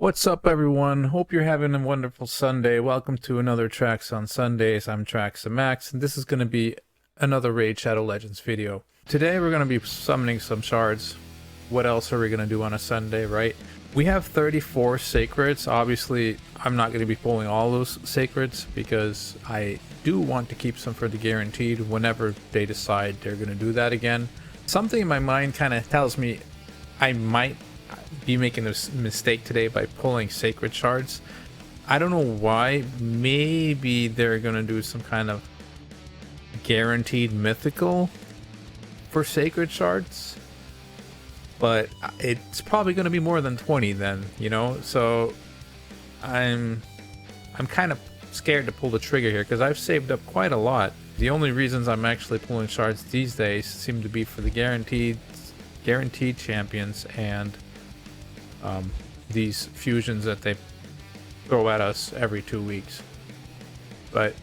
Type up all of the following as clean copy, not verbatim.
What's up, everyone? Hope you're having a wonderful Sunday. Welcome to another Tracks on Sundays. I'm Trax Max, and this is going to be another Raid Shadow Legends video. Today, we're going to be summoning some shards. What else are we going to do on a Sunday, right? We have 34 sacreds. Obviously, I'm not going to be pulling all those sacreds because I do want to keep some for the guaranteed whenever they decide they're going to do that again. Something in my mind kind of tells me I might be making a mistake today by pulling sacred shards. I don't know why. Maybe they're gonna do some kind of guaranteed mythical for sacred shards, but it's probably gonna be more than 20 then, you know. So I'm kind of scared to pull the trigger here because I've saved up quite a lot. The only reasons I'm actually pulling shards these days seem to be for the guaranteed champions and these fusions that they throw at us every 2 weeks. But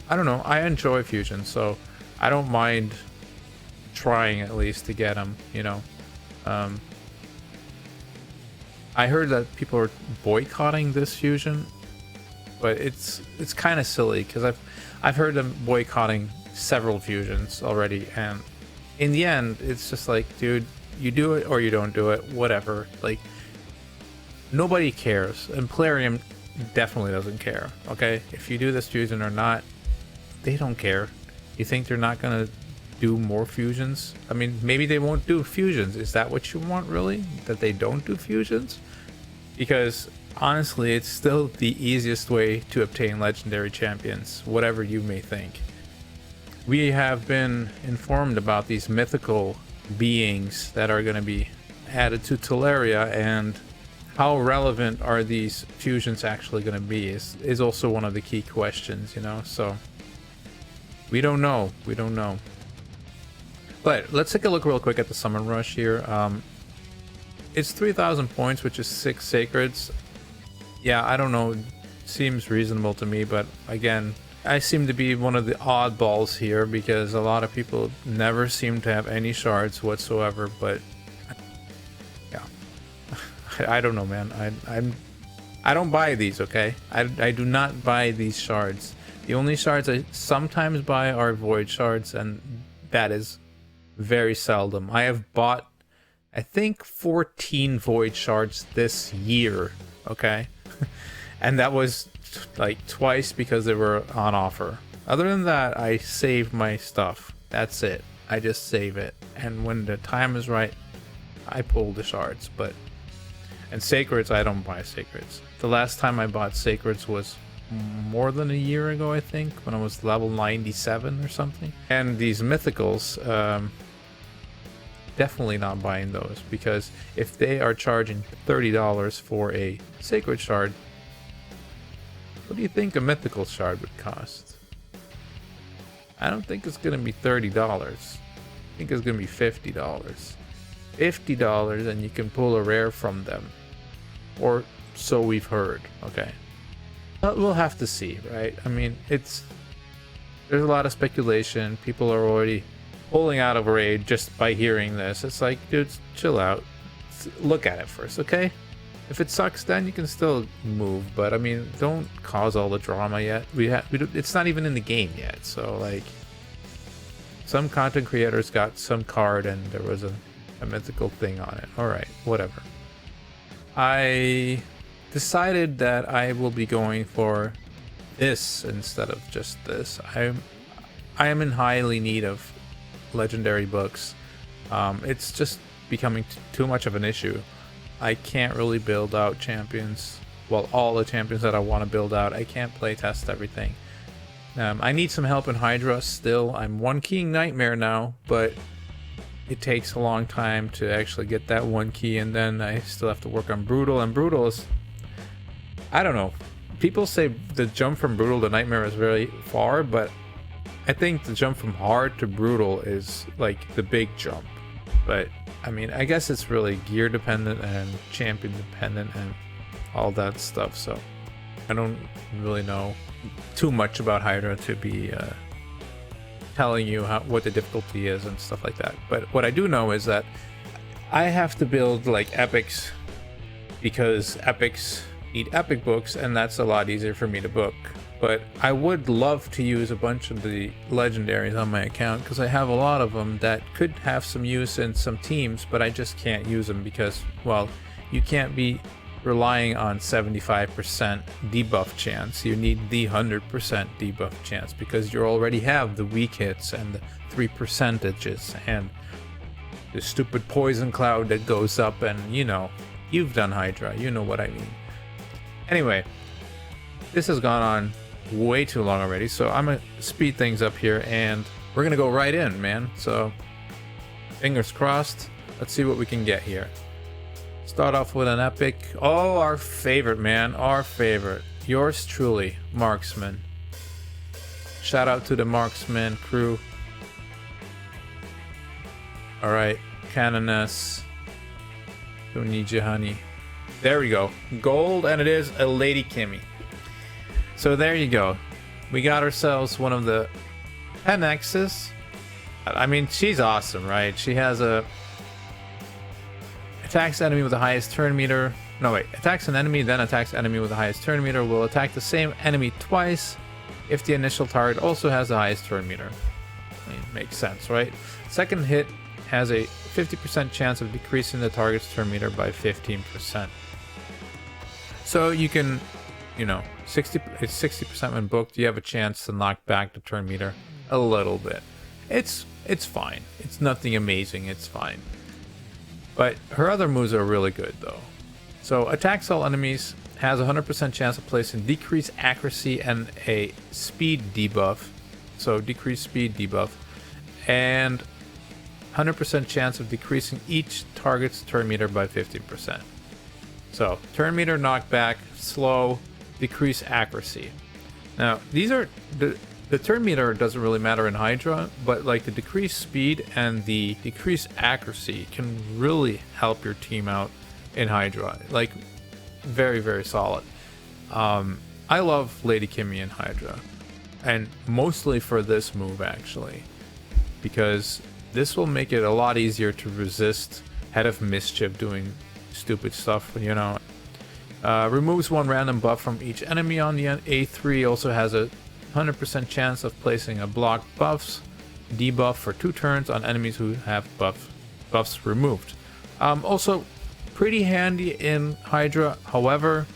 I don't know, I enjoy fusions, so I don't mind trying at least to get them, you know. I heard that people are boycotting this fusion, but it's kind of silly because I've heard them boycotting several fusions already, and in the end it's just like, dude, you do it or you don't do it, whatever. Like, nobody cares, and Plarium definitely doesn't care. Okay, if you do this fusion or not, they don't care. You think they're not gonna do more fusions? I mean, maybe they won't do fusions. Is that what you want, really? That they don't do fusions? Because honestly, it's still the easiest way to obtain legendary champions, whatever you may think. We have been informed about these mythical beings that are going to be added to Teleria, and how relevant are these fusions actually going to be is also one of the key questions, you know. So we don't know. But let's take a look real quick at the summon rush here. It's 3,000 points, which is 6 sacreds. Yeah, I don't know, seems reasonable to me, but again, I seem to be one of the oddballs here because a lot of people never seem to have any shards whatsoever. But yeah, I don't know, man. I don't buy these, okay? I do not buy these shards. The only shards I sometimes buy are void shards, and that is very seldom. I have bought, I think, 14 void shards this year, okay? And that was like twice because they were on offer. Other than that, I save my stuff. That's it. I just save it, and when the time is right, I pull the shards. And sacreds, I don't buy sacreds. The last time I bought sacreds was more than a year ago, I think, when I was level 97 or something. And these mythicals, definitely not buying those, because if they are charging $30 for a sacred shard, what do you think a mythical shard would cost? I don't think it's going to be $30. I think it's going to be $50. $50, and you can pull a rare from them. Or so we've heard, okay? But we'll have to see, right? I mean, there's a lot of speculation. People are already pulling out of Raid just by hearing this. It's like, dude, chill out. Look at it first, okay? If it sucks, then you can still move. But I mean, don't cause all the drama yet. It's not even in the game yet. So like, some content creators got some card and there was a mythical thing on it. All right, whatever. I decided that I will be going for this instead of just this. I am in highly need of legendary books. It's just becoming too much of an issue. I can't really build out champions. Well, all the champions that I want to build out, I can't play test everything. I need some help in Hydra still. I'm one keying Nightmare now, but it takes a long time to actually get that one key, and then I still have to work on Brutal, and Brutal is, I don't know. People say the jump from Brutal to Nightmare is very far, but I think the jump from Hard to Brutal is like the big jump. But I mean, I guess it's really gear dependent and champion dependent and all that stuff, so I don't really know too much about Hydra to be telling you what the difficulty is and stuff like that. But what I do know is that I have to build like epics because epics need epic books, and that's a lot easier for me to book. But I would love to use a bunch of the legendaries on my account because I have a lot of them that could have some use in some teams, but I just can't use them because, well, you can't be relying on 75% debuff chance. You need the 100% debuff chance because you already have the weak hits and the 3% and the stupid poison cloud that goes up, and you know, you've done Hydra, you know what I mean. Anyway, this has gone on way too long already, so I'm gonna speed things up here and we're gonna go right in, man. So fingers crossed. Let's see what we can get here. Start off with an epic. Oh, our favorite, man, our favorite. Yours truly, Marksman. Shout out to the Marksman crew. All right, Canoness. Don't need you, honey. There we go. Gold, and it is a Lady Kimmy. So there you go. We got ourselves one of the 10X's. I mean, she's awesome, right? She has a attacks enemy with the highest turn meter. No, wait. Attacks an enemy, then attacks enemy with the highest turn meter. Will attack the same enemy twice if the initial target also has the highest turn meter. I mean, makes sense, right? Second hit has a 50% chance of decreasing the target's turn meter by 15%. So you can, you know, it's 60% when booked. You have a chance to knock back the turn meter a little bit. It's fine. It's nothing amazing. It's fine. But her other moves are really good though. So attacks all enemies, has a 100% chance of placing decreased accuracy and a speed debuff. So decreased speed debuff. And 100% chance of decreasing each target's turn meter by 15%. So turn meter, knockback, slow, decrease accuracy. Now these are the turn meter doesn't really matter in Hydra, but like the decreased speed and the decreased accuracy can really help your team out in Hydra. Like very, very solid. I love Lady Kimmy in Hydra, and mostly for this move actually, because this will make it a lot easier to resist Head of Mischief doing stupid stuff, you know. Removes one random buff from each enemy on the A3. Also has a 100% chance of placing a block buffs debuff for 2 turns on enemies who have buffs removed. Also pretty handy in Hydra. However,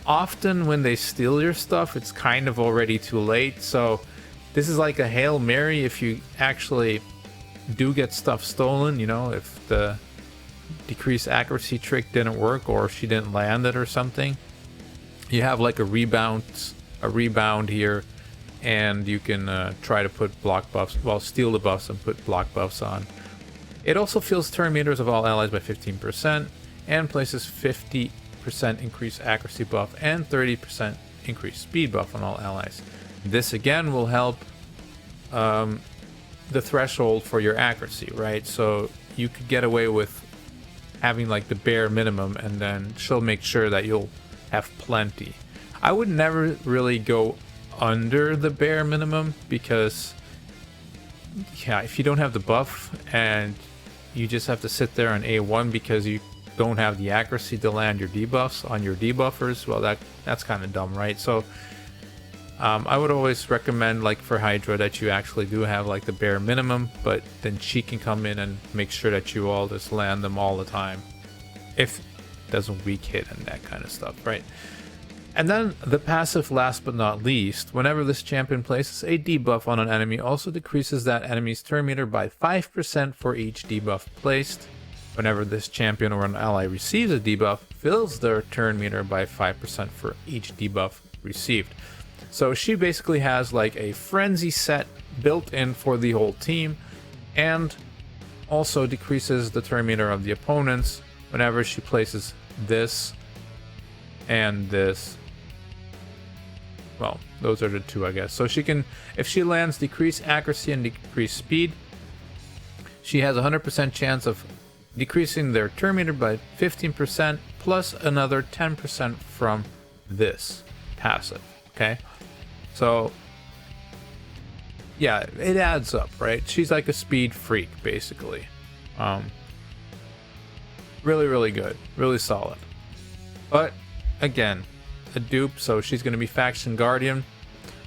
often when they steal your stuff, it's kind of already too late. So this is like a Hail Mary if you actually do get stuff stolen, you know, if the decreased accuracy trick didn't work or she didn't land it or something. You have like a rebound here, and you can try to put block buffs, well, steal the buffs and put block buffs on. It also fills turn meters of all allies by 15% and places 50% increased accuracy buff and 30% increased speed buff on all allies. This again will help the threshold for your accuracy, right? So you could get away with having like the bare minimum, and then she'll make sure that you'll have plenty. I would never really go under the bare minimum because, yeah, if you don't have the buff and you just have to sit there on A1 because you don't have the accuracy to land your debuffs on your debuffers, well, that's kind of dumb, right? So I would always recommend, like for Hydra, that you actually do have like the bare minimum, but then she can come in and make sure that you all just land them all the time if it doesn't weak hit and that kind of stuff, right? And then the passive, last but not least, whenever this champion places a debuff on an enemy, also decreases that enemy's turn meter by 5% for each debuff placed. Whenever this champion or an ally receives a debuff, fills their turn meter by 5% for each debuff received. So she basically has like a frenzy set built in for the whole team, and also decreases the turn meter of the opponents whenever she places this and this. Well, those are the two, I guess. So she can, if she lands decreased accuracy and decreased speed, she has a 100% chance of decreasing their turn meter by 15% plus another 10% from this passive. Okay, so yeah, it adds up, right? She's like a speed freak basically. Really, really good, really solid. But again, a dupe, so she's going to be Faction Guardian.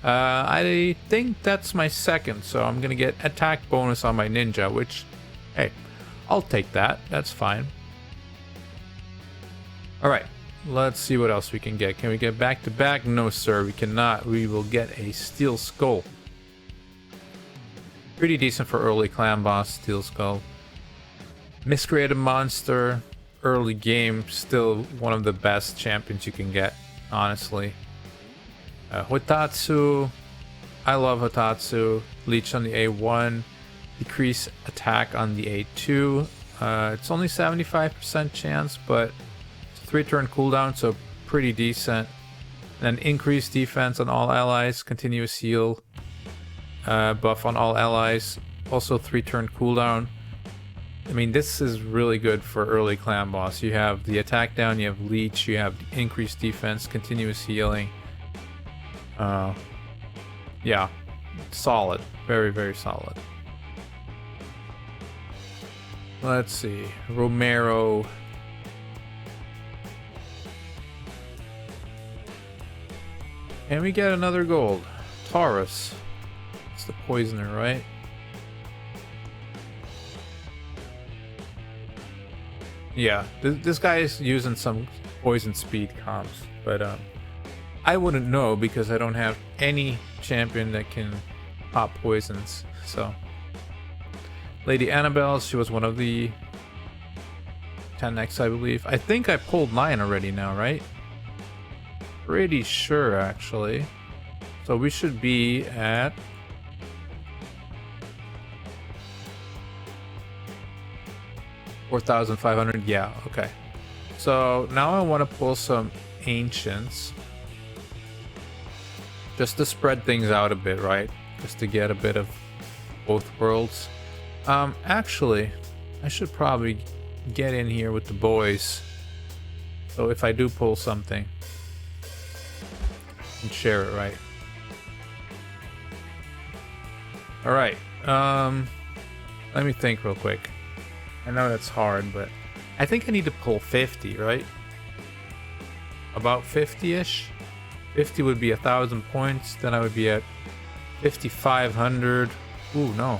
I think that's my second, so I'm going to get attack bonus on my ninja, which, hey, I'll take that. That's fine. Alright, let's see what else we can get. Can we get back to back? No, sir, we cannot. We will get a Steel Skull. Pretty decent for early clan boss, Steel Skull. Miscreated Monster, early game, still one of the best champions you can get, honestly. Hotatsu, I love Hotatsu. Leech on the A1, decrease attack on the A2. It's only 75% chance, but it's a 3-turn cooldown, so pretty decent. And then increased defense on all allies, continuous heal, buff on all allies, also 3-turn cooldown. I mean, this is really good for early clan boss. You have the attack down, you have leech, you have increased defense, continuous healing. Yeah, solid. Very, very solid. Let's see. Romero. And we get another gold. Taurus. It's the poisoner, right? Yeah, this guy is using some poison speed comms, but I wouldn't know because I don't have any champion that can pop poisons. So Lady Annabelle, she was one of the 10x, I believe. I think I pulled 9 already now, right? Pretty sure, actually. So we should be at 4,500. Yeah, okay. So now I want to pull some ancients. Just to spread things out a bit, right? Just to get a bit of both worlds. Actually, I should probably get in here with the boys. So if I do pull something, and share it, right? Alright, let me think real quick. I know that's hard, but I think I need to pull 50, right? About 50-ish? 50 would be 1,000 points, then I would be at 5,500. Ooh, no.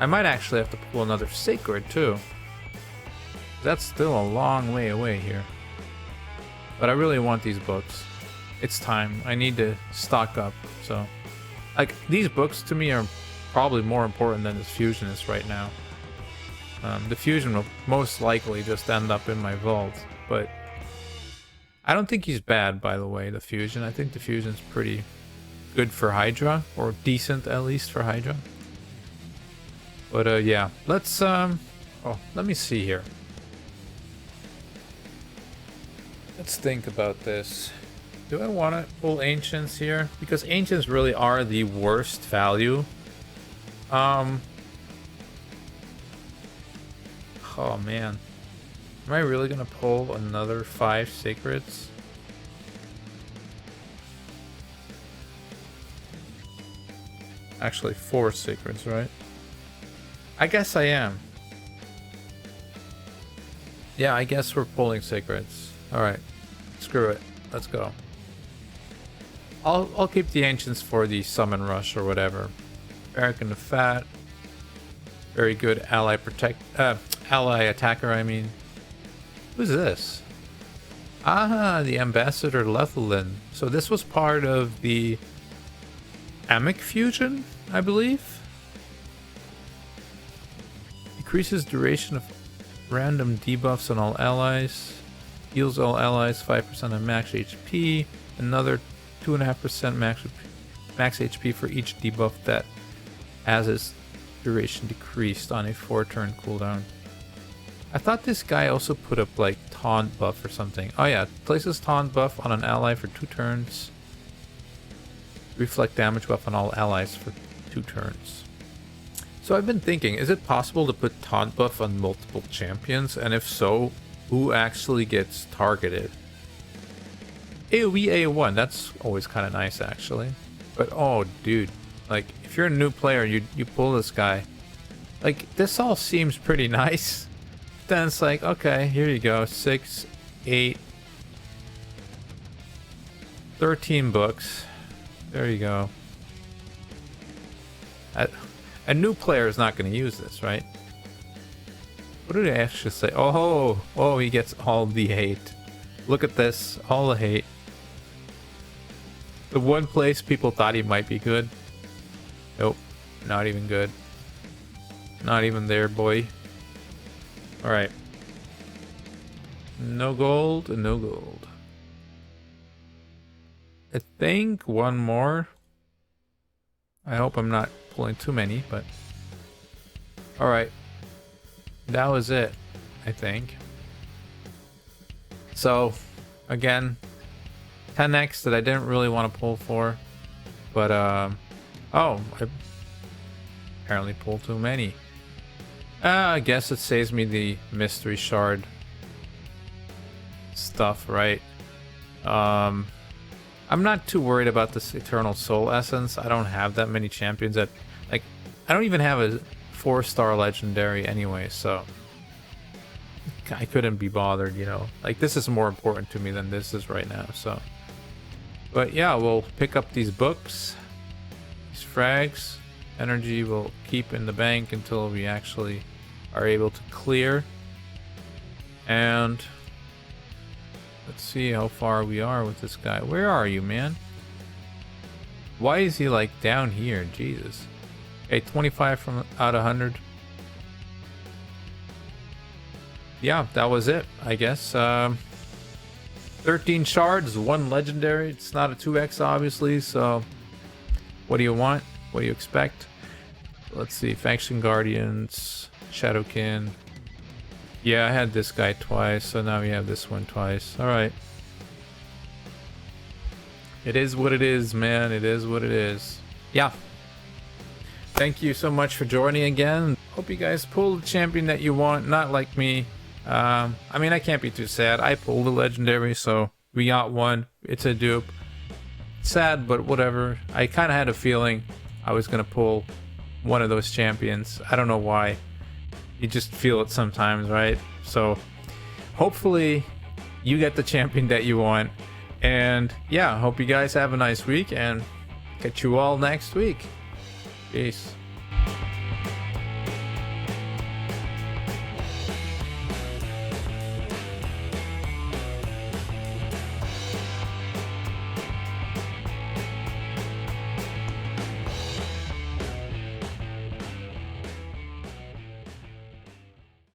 I might actually have to pull another Sacred, too. That's still a long way away here. But I really want these books. It's time. I need to stock up, so... Like, these books to me are probably more important than this fusion is right now. The fusion will most likely just end up in my vault, but... I don't think he's bad, by the way, the fusion. I think the fusion's pretty good for Hydra, or decent at least for Hydra. But yeah, let's oh, let me see here. Let's think about this. Do I want to pull ancients here? Because ancients really are the worst value. Oh man. Am I really gonna pull another 5 sacreds? Actually 4 sacreds, right? I guess I am. Yeah, I guess we're pulling sacreds. Alright. Screw it. Let's go. I'll keep the ancients for the summon rush or whatever. Barrack and the Fat. Very good ally ally attacker, I mean. Who's this? Ah, the Ambassador Lethalin. So this was part of the Amic fusion, I believe? Decreases duration of random debuffs on all allies. Heals all allies 5% of max HP. Another 2.5% max HP for each debuff that has its duration decreased on a 4-turn cooldown. I thought this guy also put up like taunt buff or something. Oh yeah, places taunt buff on an ally for 2 turns. Reflect damage buff on all allies for 2 turns. So I've been thinking, is it possible to put taunt buff on multiple champions? And if so, who actually gets targeted? AoE A1, that's always kind of nice actually. But oh dude, like if you're a new player, you pull this guy. Like this all seems pretty nice. Then it's like, okay, here you go, 6, 8, 13 books. There you go. A new player is not going to use this, right? What did I actually say? Oh, he gets all the hate. Look at this, all the hate. The one place people thought he might be good. Nope, not even good. Not even there, boy. All right. No gold, no gold. I think one more. I hope I'm not pulling too many, but all right. That was it, I think. So, again, 10x that I didn't really want to pull for, but oh, I apparently pulled too many. I guess it saves me the mystery shard stuff, right? I'm not too worried about this eternal soul essence. I don't have that many champions that, like, I don't even have a 4-star legendary anyway, so I couldn't be bothered, you know. Like, this is more important to me than this is right now, so. But yeah, we'll pick up these books, these frags. Energy we'll keep in the bank until we actually are able to clear. And let's see how far we are with this guy. Where are you, man? Why is he like down here? Jesus. Okay, 25 from out of 100. Yeah, that was it, I guess. 13 shards, 1 legendary. It's not a 2x, obviously, so what do you want? What do you expect? Let's see, Faction Guardians, Shadowkin. Yeah, I had this guy twice, so now we have this one twice. Alright. It is what it is, man. It is what it is. Yeah. Thank you so much for joining again. Hope you guys pull the champion that you want, not like me. I mean, I can't be too sad. I pulled a legendary, so we got one. It's a dupe. Sad, but whatever. I kind of had a feeling I was going to pull one of those champions. I don't know why. You just feel it sometimes, right? So hopefully you get the champion that you want. And yeah, hope you guys have a nice week and catch you all next week. Peace.